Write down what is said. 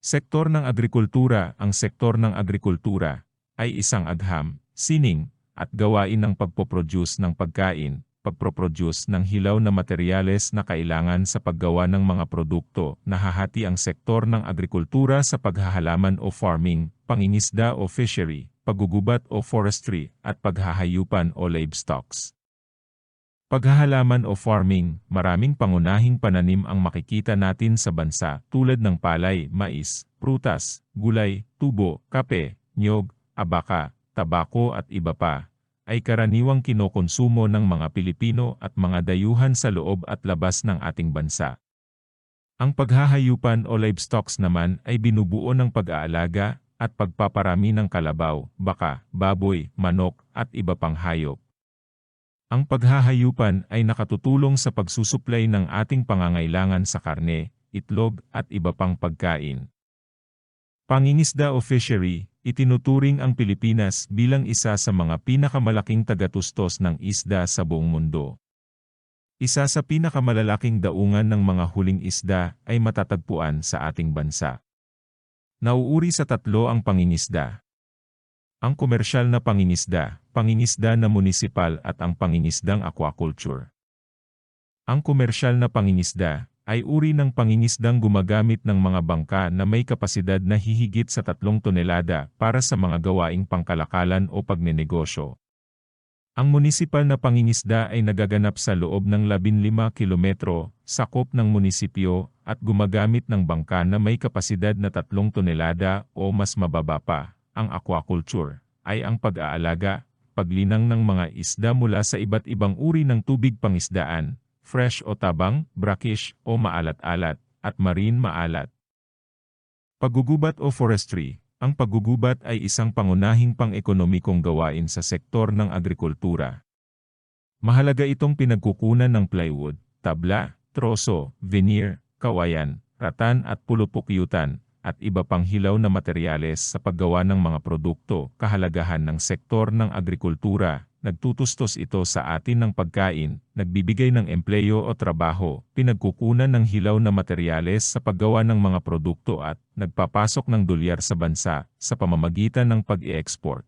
Sektor ng agrikultura. Ang sektor ng agrikultura ay isang agham, sining, at gawain ng pagpoproduce ng pagkain, pagpoproduce ng hilaw na materyales na kailangan sa paggawa ng mga produkto. Nahahati ang sektor ng agrikultura sa paghahalaman o farming, pangingisda o fishery, paggugubat o forestry, at paghahayupan o livestocks. Paghahalaman o farming, maraming pangunahing pananim ang makikita natin sa bansa tulad ng palay, mais, prutas, gulay, tubo, kape, niyog, abaka, tabako at iba pa, ay karaniwang kinokonsumo ng mga Pilipino at mga dayuhan sa loob at labas ng ating bansa. Ang paghahayupan o livestocks naman ay binubuo ng pag-aalaga at pagpaparami ng kalabaw, baka, baboy, manok at iba pang hayop. Ang paghahayupan ay nakatutulong sa pagsusuplay ng ating pangangailangan sa karne, itlog at iba pang pagkain. Pangingisda o fishery, itinuturing ang Pilipinas bilang isa sa mga pinakamalaking tagatustos ng isda sa buong mundo. Isa sa pinakamalalaking daungan ng mga huling isda ay matatagpuan sa ating bansa. Nauuri sa tatlo ang pangingisda. Ang komersyal na pangingisda, pangingisda na munisipal at ang pangingisdang aquaculture. Ang komersyal na pangingisda ay uri ng pangingisdang gumagamit ng mga bangka na may kapasidad na hihigit sa 3 tonelada para sa mga gawaing pangkalakalan o pagnenegosyo. Ang munisipal na pangingisda ay nagaganap sa loob ng 15 kilometro, sakop ng munisipyo, at gumagamit ng bangka na may kapasidad na 3 tonelada o mas mababa pa. Ang aquaculture ay ang pag-aalaga, paglinang ng mga isda mula sa iba't ibang uri ng tubig pangisdaan, fresh o tabang, brackish o maalat-alat, at marine maalat. Paggugubat o forestry. Ang paggugubat ay isang pangunahing pang-ekonomikong gawain sa sektor ng agrikultura. Mahalaga itong pinagkukunan ng plywood, tabla, troso, veneer, kawayan, ratan at pulupukyutan, at iba pang hilaw na materyales sa paggawa ng mga produkto. Kahalagahan ng sektor ng agrikultura, nagtutustos ito sa atin ng pagkain, nagbibigay ng empleyo o trabaho, pinagkukunan ng hilaw na materyales sa paggawa ng mga produkto at nagpapasok ng dolyar sa bansa sa pamamagitan ng pag-i-export.